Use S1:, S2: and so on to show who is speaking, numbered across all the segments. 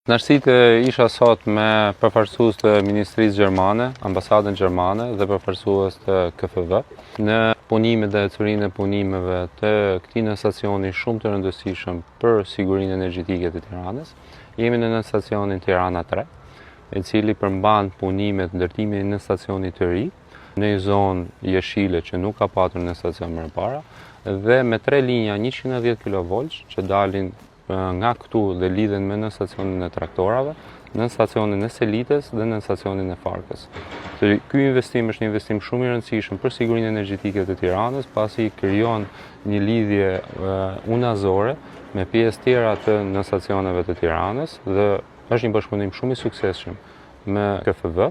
S1: Kënaqësitë isha sot me përfaqësues të Ministrisë Gjermane, Ambasadën Gjermane dhe përfaqësues të KFV në punimet dhe ecurinë e punimeve të këtij në stacioni shumë të rëndësishëm për sigurinë energjetike të Tiranës. Jemi në stacionin Tirana 3, i cili përmban punimet ndërtimit në stacionit të ri, në një zonë jeshile që nuk ka patur në stacion më parë, dhe me 3 linja 110 kV që dalin nga këtu dhe lidhen me në stacionin e traktorave, në stacionin e Selitës dhe në stacionin e Farkës. Ky investim është një investim shumë i rëndësishëm për sigurinë energjetike të Tiranës, pasi krijon një lidhje unazore me pjesë tjera të në stacioneve të Tiranës dhe është një bashkëpunim shumë i suksesshëm me KFV,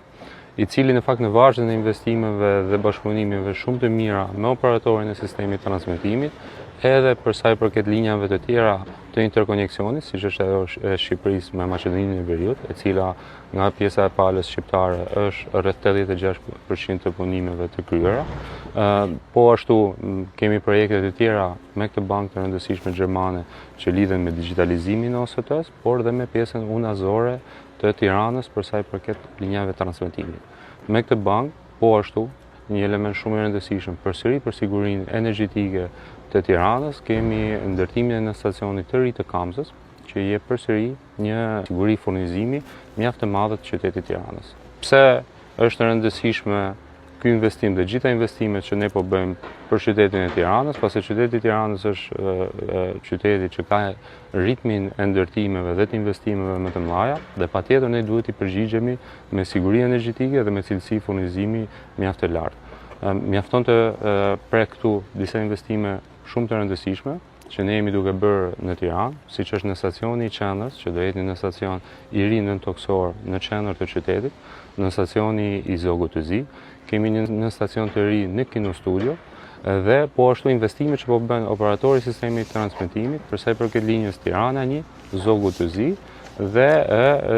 S1: i cili në fakt në vargje të investimeve dhe bashkëpunimeve shumë të mira me operatorin e sistemit transmetimit, edhe për sa i përket linjave të tjera të interkoneksionit, siç është edhe e Shqipërisë me Maqedoninë e Veriut, e cila nga pjesa e palës shqiptare është rreth 86% të punimeve të kryera. Po ashtu kemi projekte të tjera me këtë bankë të rëndësishme gjermane që lidhen me digitalizimin e OST-s, por dhe me pjesën unazore të Tiranës për sa i përket linjave transmetimit. Me këtë bankë, po ashtu, një element shumë i rëndësishëm përsëri për sigurinë energjetike të Tiranës, kemi ndërtimin në stacionit të ri të Kamzës, që jep përsëri një siguri furnizimi mjaft të madhe të qytetit Tiranës. Pse është e rëndësishme ky investim dhe gjitha investimet që ne po bëjmë për qytetin e Tiranës, pasi qyteti i Tiranës është qyteti që ka ritmin e ndërtimeve dhe të investimeve më të mëdha, dhe patjetër ne duhet të përgjigjemi me siguri energjetike dhe me cilësi furnizimi mjaft të lartë. Mjafton të prek këtu disa investime shumë të rëndësishme që ne jemi duke bërë në Tiranë, siç është në stacioni i Qendrës, që do jetë në stacion i ri nëntoksor në qendër të qytetit, në stacioni i Zogut të Zi, kemi një stacion të ri në Kino Studio, dhe po ashtu investime që po bën operatori i sistemit transmetimit për sa i përket linjës Tirana 1, Zogut të Zi dhe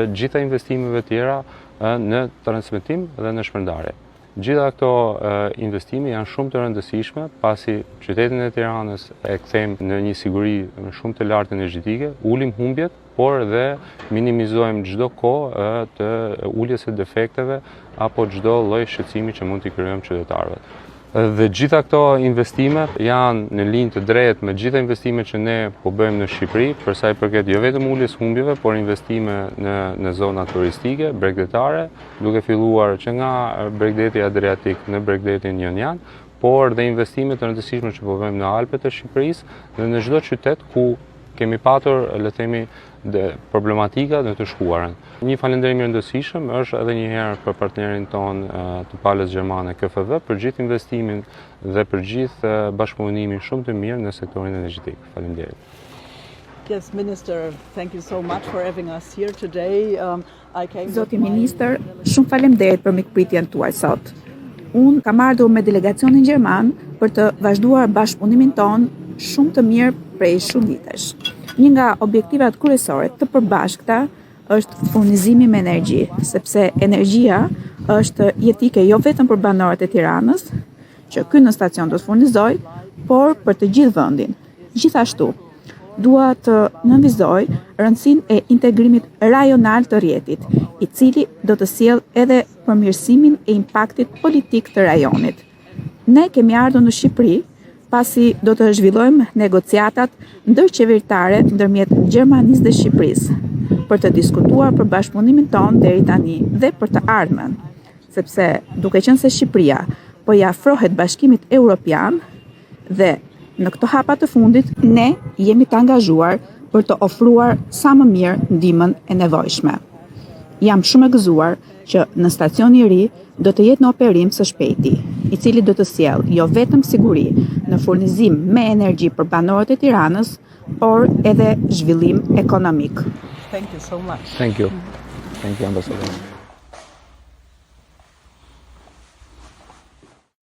S1: gjitha investimeve tjera në transmetim dhe në shpërndarje. Gjitha këto investime janë shumë të rëndësishme, pasi qytetin e Tiranës e kthejmë në një siguri shumë të lartë energjetike, ulim humbjet, por dhe minimizojmë çdo kohë të uljes së defekteve apo çdo lloj shqetësimi që mund t'i krijojmë qytetarëve. Dhe gjitha këto investime janë në linjë të drejtë me gjitha investimet që ne po bëjmë në Shqipëri, për sa i përket jo vetëm uljes humbjeve, por investime në zona turistike, bregdetare, duke filluar që nga bregdeti Adriatik në bregdetin Jonjan, por dhe investime të rëndësishme që po bëjmë në Alpet e Shqipërisë dhe në çdo qytet ku kemi patur, le të themi, problematika dhe të shkuarën. Një falënderim i rëndësishëm është edhe një herë për partnerin ton të palës gjermane KFV për gjithë investimin dhe për gjithë bashkëpunimin shumë të mirë në sektorin energjetik. Faleminderit.
S2: Yes, Minister, thank you so much for having us here today.
S3: Zoti Ministër, shumë faleminderit për mikpritjen tuaj sot. Unë kam ardhur me delegacionin gjerman për të vazhduar bashkëpunimin ton shumë të mirë prej shumë vitesh. Një nga objektivat kryesore të përbashkëta është furnizimi me energji, sepse energjia është jetike jo vetëm për banorët e Tiranës, që ky në stacion do të furnizojë, por për të gjithë vendin. Gjithashtu, dua të nënvizoj rëndësinë e integrimit rajonal të rrjetit, i cili do të sjellë edhe përmirësimin e impaktit politik të rajonit. Ne kemi ardhur në Shqipëri pasi do të zhvillojmë negociatat ndërqeveritare ndërmjet Gjermanisë dhe Shqipërisë për të diskutuar për bashkëpunimin ton deri tani dhe për të ardhmen, sepse duke qenë se Shqipëria po i afrohet Bashkimit Evropian dhe në këto hapa të fundit ne jemi të angazhuar për të ofruar sa më mirë ndihmën e nevojshme. Jam shumë e gëzuar që në stacioni i ri do të jetë në operim së shpejti, i cili do të sjellë jo vetëm siguri në furnizim me energji për banorët e Tiranës, por edhe zhvillim ekonomik.
S2: Thank you so much.
S1: Thank you. Thank you, Ambassador.